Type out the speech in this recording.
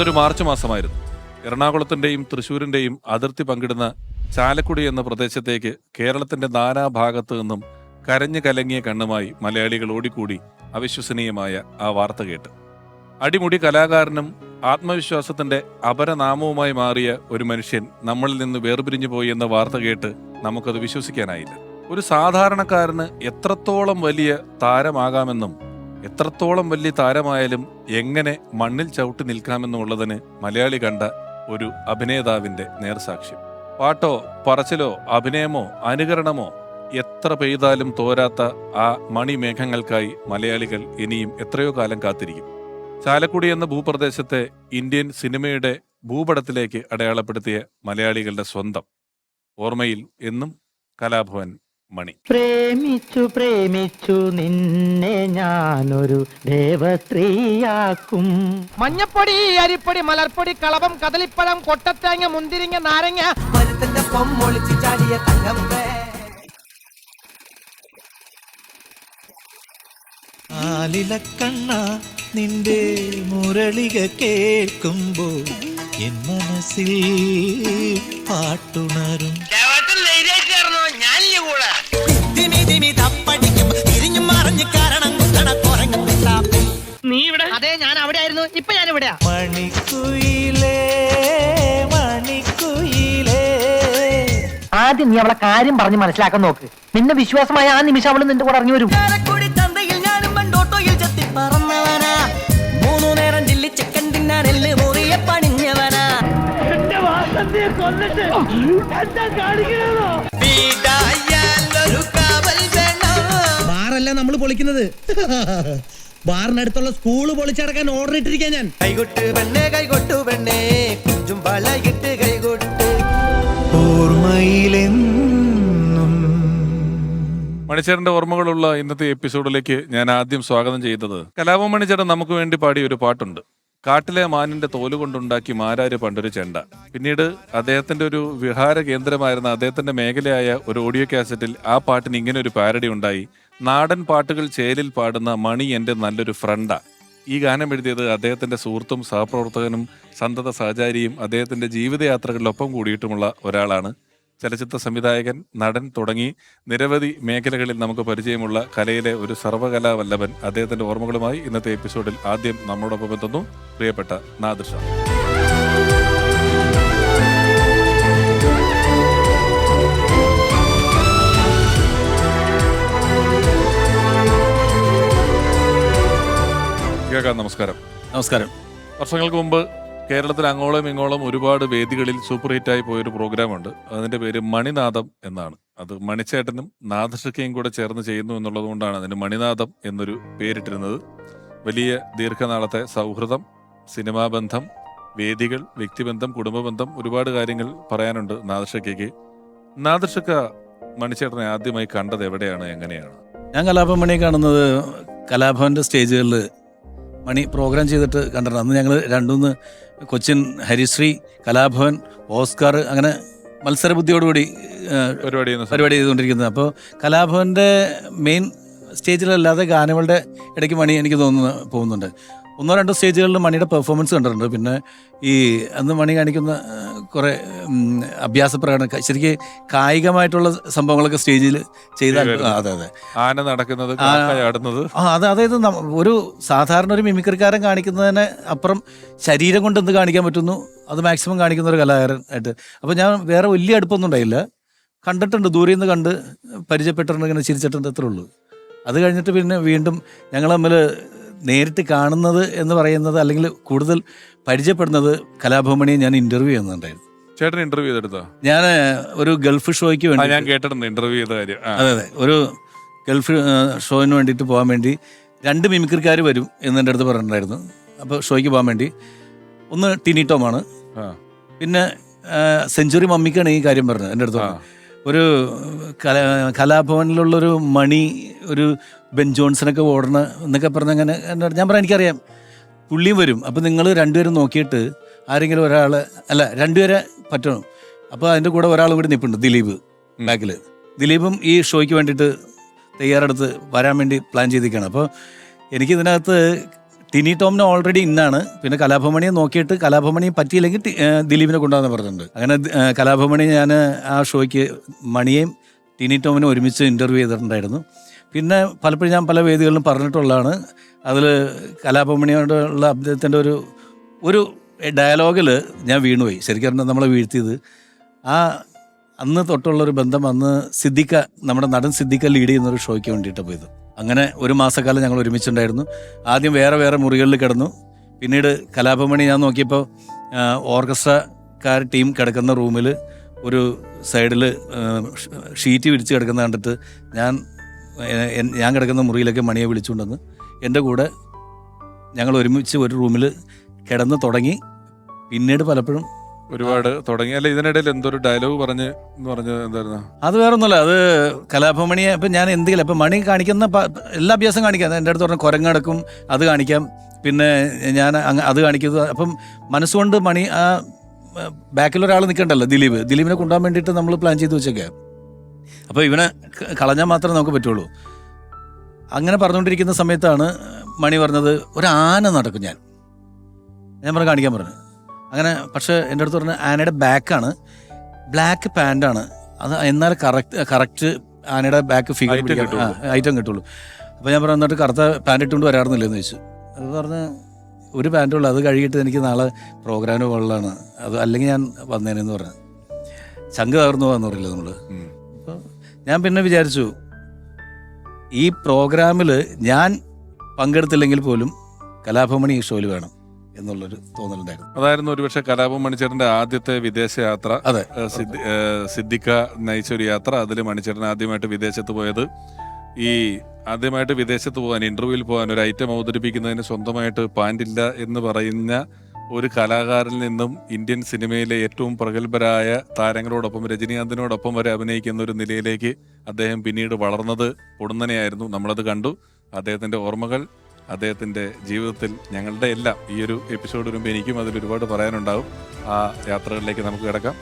അതൊരു മാർച്ച് മാസമായിരുന്നു. എറണാകുളത്തിന്റെയും തൃശ്ശൂരിന്റെയും അതിർത്തി പങ്കിടുന്ന ചാലക്കുടി എന്ന പ്രദേശത്തേക്ക് കേരളത്തിന്റെ നാനാഭാഗത്തു നിന്നും കരഞ്ഞു കലങ്ങിയ കണ്ണുമായി മലയാളികൾ ഓടിക്കൂടി അവിശ്വസനീയമായ ആ വാർത്ത കേട്ട്. അടിമുടി കലാകാരനും ആത്മവിശ്വാസത്തിന്റെ അപരനാമവുമായി മാറിയ ഒരു മനുഷ്യൻ നമ്മളിൽ നിന്ന് വേർപിരിഞ്ഞു പോയി എന്ന വാർത്ത കേട്ട് നമുക്കത് വിശ്വസിക്കാനായില്ല. ഒരു സാധാരണക്കാരന് എത്രത്തോളം വലിയ താരമാകാമെന്നും എത്രത്തോളം വലിയ താരമായാലും എങ്ങനെ മണ്ണിൽ ചവിട്ടി നിൽക്കാമെന്നുള്ളതിന് മലയാളി കണ്ട ഒരു അഭിനേതാവിന്റെ നേർസാക്ഷ്യം. പാട്ടോ പറച്ചിലോ അഭിനയമോ അനുകരണമോ എത്ര പെയ്താലും തോരാത്ത ആ മണിമേഘങ്ങൾക്കായി മലയാളികൾ ഇനിയും എത്രയോ കാലം കാത്തിരിക്കും. ചാലക്കുടി എന്ന ഭൂപ്രദേശത്തെ ഇന്ത്യൻ സിനിമയുടെ ഭൂപടത്തിലേക്ക് അടയാളപ്പെടുത്തിയ മലയാളികളുടെ സ്വന്തം ഓർമ്മയിൽ എന്നും കലാഭവൻ മണി. പ്രേമിച്ചു പ്രേമിച്ചു നിന്നെ ഞാനൊരു ദേവസ്ത്രീയാക്കും. മഞ്ഞപ്പൊടി, അരിപ്പൊടി, മലർപ്പൊടി, കളഭം, കദളിപ്പഴം, കൊട്ടത്തേങ്ങ, മുന്തിരിങ്ങ, നാരങ്ങ, ആലിലക്കണ്ണ നിന്റെ മുരളിക കേൾക്കുമ്പോൾ എൻ മനസ്സിൽ പാട്ടുണരും. അതെ, ഞാൻ അവിടെ ആയിരുന്നു. ഇപ്പൊ ഞാൻ ഇവിടെയാ. മണിക്കുയിലേ മണിക്കുയിലേ. ആദ്യം നീ അവളെ കാര്യം പറഞ്ഞ് മനസ്സിലാക്കാൻ നോക്ക്. നിന്നെ വിശ്വാസമായ ആ നിമിഷം അവള് നിന്റെ കൂടെ ഇറങ്ങി വരും. ബാറല്ല നമ്മൾ പൊളിക്കുന്നത്, ബാറിനടുത്തുള്ള സ്കൂള് പൊളിച്ചടക്കാൻ ഓർഡർ ഇട്ടിരിക്കാൻ ഞാൻ. കൈകൊട്ട് പെണ്ണേ കൈകൊട്ടു പെണ്ണേ കുഞ്ചും വളയിട്ട് കൈകൊട്ട് ഓർമ്മയിലെന്നും. മണിച്ചേട്ടന്റെ ഓർമ്മകളുള്ള ഇന്നത്തെ എപ്പിസോഡിലേക്ക് ഞാൻ ആദ്യം സ്വാഗതം ചെയ്തത് കലാഭവൻ മണിച്ചേട്ടൻ നമുക്ക് വേണ്ടി പാടിയ ഒരു പാട്ടുണ്ട്. കാട്ടിലെ മാനിന്റെ തോല് കൊണ്ടുണ്ടാക്കി മാരാര് പണ്ടൊരു ചെണ്ട. പിന്നീട് അദ്ദേഹത്തിന്റെ ഒരു വിഹാര കേന്ദ്രമായിരുന്ന അദ്ദേഹത്തിന്റെ മേഖലയായ ഒരു ഓഡിയോ കാസറ്റിൽ ആ പാട്ടിന് ഇങ്ങനെ ഒരു പാരഡി ഉണ്ടായി. നാടൻ പാട്ടുകൾ ചേലിൽ പാടുന്ന മണി എന്റെ നല്ലൊരു ഫ്രണ്ടാ. ഈ ഗാനം എഴുതിയത് അദ്ദേഹത്തിന്റെ സുഹൃത്തും സഹപ്രവർത്തകനും സന്തത സഹചാരിയും അദ്ദേഹത്തിന്റെ ജീവിതയാത്രകളിലൊപ്പം കൂടിയിട്ടുമുള്ള ഒരാളാണ്. ചലച്ചിത്ര സംവിധായകൻ, നടൻ തുടങ്ങി നിരവധി മേഖലകളിൽ നമുക്ക് പരിചയമുള്ള കലയിലെ ഒരു സർവകലാവല്ലഭൻ. അദ്ദേഹത്തിന്റെ ഓർമ്മകളുമായി ഇന്നത്തെ എപ്പിസോഡിൽ ആദ്യം നമ്മോടൊപ്പം എത്തുന്നു പ്രിയപ്പെട്ട നാദിർ ഷാ. കേൾക്കാം. നമസ്കാരം. നമസ്കാരം. വർഷങ്ങൾക്ക് മുമ്പ് കേരളത്തിൽ അങ്ങോളം ഇങ്ങോളം ഒരുപാട് വേദികളിൽ സൂപ്പർ ഹിറ്റായി പോയൊരു പ്രോഗ്രാമുണ്ട്. അതിന്റെ പേര് മണിനാദം എന്നാണ്. അത് മണിച്ചേട്ടനും നാദർഷയ്ക്കും കൂടെ ചേർന്ന് ചെയ്യുന്നു എന്നുള്ളത് കൊണ്ടാണ് അതിന് മണിനാദം എന്നൊരു പേരിട്ടിരുന്നത്. വലിയ ദീർഘനാളത്തെ സൗഹൃദം, സിനിമാ ബന്ധം, വേദികൾ, വ്യക്തിബന്ധം, കുടുംബബന്ധം, ഒരുപാട് കാര്യങ്ങൾ പറയാനുണ്ട് നാദർഷയ്ക്ക്. നാദർഷക്ക മണിച്ചേട്ടനെ ആദ്യമായി കണ്ടത് എവിടെയാണ്, എങ്ങനെയാണ്? ഞാൻ കലാഭവൻ മണിയെ കാണുന്നത് കലാഭവന്റെ സ്റ്റേജുകളിൽ മണി പ്രോഗ്രാം ചെയ്തിട്ട് കണ്ടിട്ടുണ്ട്. അന്ന് ഞങ്ങൾ രണ്ടുമൂന്ന് കൊച്ചിൻ ഹരിശ്രീ, കലാഭവൻ, ഓസ്കാർ അങ്ങനെ മത്സരബുദ്ധിയോടുകൂടി പരിപാടി ചെയ്തുകൊണ്ടിരിക്കുന്നത്. അപ്പോൾ കലാഭവന്റെ മെയിൻ സ്റ്റേജിലല്ലാതെ ഗാനങ്ങളുടെ ഇടയ്ക്ക് മണി എനിക്ക് പോകുന്നുണ്ട്. ഒന്നോ രണ്ടോ സ്റ്റേജുകളിൽ മണിയുടെ പെർഫോമൻസ് കണ്ടിട്ടുണ്ട്. പിന്നെ ഈ അന്ന് മണി കാണിക്കുന്ന കുറേ അഭ്യാസ പ്രകടനം, ശരിക്കും കായികമായിട്ടുള്ള സംഭവങ്ങളൊക്കെ സ്റ്റേജിൽ ചെയ്താൽ അതെ ആന നടക്കുന്നത്, അതായത് ഒരു സാധാരണ ഒരു മിമിക്രിക്കാരൻ കാണിക്കുന്നതിന് അപ്പുറം ശരീരം കൊണ്ട് എന്ത് കാണിക്കാൻ പറ്റുന്നു അത് മാക്സിമം കാണിക്കുന്ന ഒരു കലാകാരനായിട്ട്. അപ്പോൾ ഞാൻ വേറെ വലിയ അടുപ്പൊന്നും ഉണ്ടായില്ല. കണ്ടിട്ടുണ്ട്, ദൂരെ നിന്ന് കണ്ട് പരിചയപ്പെട്ടിട്ടുണ്ട്, ഇങ്ങനെ ചിരിച്ചിട്ടുണ്ട്, അത്രേ ഉള്ളൂ. അത് കഴിഞ്ഞിട്ട് പിന്നെ വീണ്ടും ഞങ്ങൾ തമ്മിൽ നേരിട്ട് കാണുന്നത് എന്ന് പറയുന്നത്, അല്ലെങ്കിൽ കൂടുതൽ പരിചയപ്പെടുന്നത് കലാഭവൻ മണിയെ ഞാൻ ഇന്റർവ്യൂ ചെയ്യുന്നുണ്ടായിരുന്നു. ചേട്ടൻ ഇന്റർവ്യൂ ചെയ്തെടുത്തോ? ഞാൻ ഒരു ഗൾഫ് ഷോയ്ക്ക് വേണ്ടി, ഞാൻ കേട്ടിട്ടുണ്ട് ഇന്റർവ്യൂ ചെയ്ത കാര്യം. അതെ, ഒരു ഗൾഫ് ഷോയിന് വേണ്ടിയിട്ട് പോകാൻ വേണ്ടി 2 മിമിക്രിക്കാർ വരും എന്ന് എൻ്റെ അടുത്ത് പറഞ്ഞിട്ടുണ്ടായിരുന്നു. അപ്പോൾ ഷോയ്ക്ക് പോകാൻ വേണ്ടി ഒന്ന് ടിനി ടോമാണ്, പിന്നെ സെഞ്ചുറി മമ്മിക്കാണ് ഈ കാര്യം പറഞ്ഞത് എൻ്റെ അടുത്ത്. ഒരു കലാഭവനിലുള്ളൊരു മണി, ഒരു ബെൻ ജോൺസനൊക്കെ ഓടണ എന്നൊക്കെ പറഞ്ഞ അങ്ങനെ ഞാൻ പറയാം എനിക്കറിയാം, പുള്ളിയും വരും. അപ്പോൾ നിങ്ങൾ 2 പേരും നോക്കിയിട്ട് ആരെങ്കിലും ഒരാൾ, അല്ല 2 പേരെ പറ്റണം. അപ്പോൾ അതിൻ്റെ കൂടെ ഒരാളും കൂടി നിൽപ്പുണ്ട്, ദിലീപ് ബാക്കിൽ. ദിലീപും ഈ ഷോയ്ക്ക് വേണ്ടിയിട്ട് തയ്യാറെടുത്ത് വരാൻ വേണ്ടി പ്ലാൻ ചെയ്തിരിക്കുകയാണ്. അപ്പോൾ എനിക്കിതിനകത്ത് ടിനി ടോമിന് ഓൾറെഡി ഇന്നാണ്. പിന്നെ കലാഭവമണിയെ നോക്കിയിട്ട് കലാഭവമണി പറ്റിയില്ലെങ്കിൽ ദിലീപിനെ കൊണ്ടുവന്ന് പറഞ്ഞിട്ടുണ്ട്. അങ്ങനെ കലാഭവമണി ഞാൻ ആ ഷോയ്ക്ക് മണിയെയും ടിനി ടോമിനെ ഒരുമിച്ച് ഇൻ്റർവ്യൂ ചെയ്തിട്ടുണ്ടായിരുന്നു. പിന്നെ പലപ്പോഴും ഞാൻ പല വേദികളിലും പറഞ്ഞിട്ടുള്ളതാണ്. അതിൽ കലാഭവമണിയോടുള്ള അദ്ദേഹത്തിൻ്റെ ഒരു ഡയലോഗിൽ ഞാൻ വീണുപോയി. ശരിക്കും നമ്മളെ വീഴ്ത്തിയത് അന്ന് തൊട്ടുള്ളൊരു ബന്ധം അന്ന് സിദ്ദിഖ, നമ്മുടെ നടൻ സിദ്ദിഖ ലീഡ് ചെയ്യുന്നൊരു ഷോയ്ക്ക് വേണ്ടിയിട്ട് പോയത്. അങ്ങനെ ഒരു മാസക്കാലം ഞങ്ങൾ ഒരുമിച്ചുണ്ടായിരുന്നു. ആദ്യം വേറെ മുറികളിൽ കിടന്നു. പിന്നീട് കലാഭവമണി ഞാൻ നോക്കിയപ്പോൾ ഓർക്കസ്ട്രക്കാർ ടീം കിടക്കുന്ന റൂമിൽ ഒരു സൈഡിൽ ഷീറ്റ് വിരിച്ച് കിടക്കുന്ന കണ്ടിട്ട് ഞാൻ കിടക്കുന്ന മുറിയിലേക്ക് മണിയെ വിളിച്ചുകൊണ്ടെന്ന് എൻ്റെ കൂടെ ഞങ്ങൾ ഒരുമിച്ച് ഒരു റൂമിൽ കിടന്ന് തുടങ്ങി. പിന്നീട് പലപ്പോഴും ഒരുപാട് തുടങ്ങി. അല്ല, ഇതിനിടയിൽ എന്തൊരു ഡയലോഗ് പറഞ്ഞത് എന്തായിരുന്നു? അത് വേറെ ഒന്നുമല്ല, അത് കലാഭവമണിയെ ഇപ്പം ഞാൻ എന്തെങ്കിലും ഇപ്പം മണി കാണിക്കുന്ന എല്ലാ അഭ്യാസം കാണിക്കാം. എൻ്റെ അടുത്ത് പറഞ്ഞ കുരങ്ങടക്കും അത് കാണിക്കാം, പിന്നെ ഞാൻ അത് കാണിക്കുന്നത്. അപ്പം മനസ്സുകൊണ്ട് മണി ആ ബാക്കിലൊരാൾ നിൽക്കണ്ടല്ലോ, ദിലീപിനെ കൊണ്ടുപോകാൻ വേണ്ടിയിട്ട് നമ്മൾ പ്ലാൻ ചെയ്ത് വെച്ചേക്കാം. അപ്പോൾ ഇവനെ കളഞ്ഞാൽ മാത്രമേ നമുക്ക് പറ്റുള്ളൂ. അങ്ങനെ പറഞ്ഞുകൊണ്ടിരിക്കുന്ന സമയത്താണ് മണി പറഞ്ഞത് ഒരു ആന നടക്കും. ഞാൻ പറഞ്ഞു കാണിക്കാൻ പറഞ്ഞു. അങ്ങനെ പക്ഷേ എൻ്റെ അടുത്ത് പറഞ്ഞ ആനയുടെ ബാക്കാണ്, ബ്ലാക്ക് പാൻറ്റാണ് അത്, എന്നാൽ കറക്റ്റ് ആനയുടെ ബാക്ക് ഫിഗർ ഐറ്റം കിട്ടുള്ളൂ. അപ്പോൾ ഞാൻ പറഞ്ഞു എന്നിട്ട് കറുത്ത പാൻറ്റ് ഇട്ടുകൊണ്ട് വരാറുന്നില്ലെന്ന് ചോദിച്ചു. അത് പറഞ്ഞ് ഒരു പാൻറ്റുള്ളൂ, അത് കഴുകിയിട്ട് എനിക്ക് നാളെ പ്രോഗ്രാമിന് പോകാനുള്ളതാണ്, അത് അല്ലെങ്കിൽ ഞാൻ വന്നേനെന്ന് പറഞ്ഞു. ചങ്ക് തകർന്നു പോകാന്ന് പറയില്ല നമ്മൾ. അപ്പോൾ ഞാൻ പിന്നെ വിചാരിച്ചു ഈ പ്രോഗ്രാമിൽ ഞാൻ പങ്കെടുത്തില്ലെങ്കിൽ പോലും കലാഭവമണി ഈ ഷോയിൽ വേണം എന്നുള്ളൊരു തോന്നലുണ്ടായിരുന്നു. അതായിരുന്നു ഒരുപക്ഷെ കലാഭവൻ മണിച്ചേട്ടന്റെ ആദ്യത്തെ വിദേശ യാത്ര. അതെ, സിദ്ദിഖ നയിച്ച ഒരു യാത്ര. അതിൽ മണിച്ചേട്ടൻ ആദ്യമായിട്ട് വിദേശത്ത് പോയത്. ഈ ആദ്യമായിട്ട് വിദേശത്ത് പോകാൻ, ഇന്റർവ്യൂവിൽ പോകാൻ, ഒരു ഐറ്റം അവതരിപ്പിക്കുന്നതിന് സ്വന്തമായിട്ട് പാൻറ്റില്ല എന്ന് പറയുന്ന ഒരു കലാകാരനിൽ നിന്നും ഇന്ത്യൻ സിനിമയിലെ ഏറ്റവും പ്രഗത്ഭരായ താരങ്ങളോടൊപ്പം രജനീകാന്തിനോടൊപ്പം വരെ അഭിനയിക്കുന്ന ഒരു നിലയിലേക്ക് അദ്ദേഹം പിന്നീട് വളർന്നത് പൊടുന്നനെയായിരുന്നു. നമ്മളത് കണ്ടു. അദ്ദേഹത്തിന്റെ ഓർമ്മകൾ, അദ്ദേഹത്തിന്റെ ജീവിതത്തിൽ ഞങ്ങളുടെ എല്ലാം ഈ ഒരു എപ്പിസോഡ് വരുമ്പോൾ എനിക്കും അതിൽ ഒരുപാട് പറയാനുണ്ടാവും. ആ യാത്രകളിലേക്ക് നമുക്ക് കേൾക്കാം.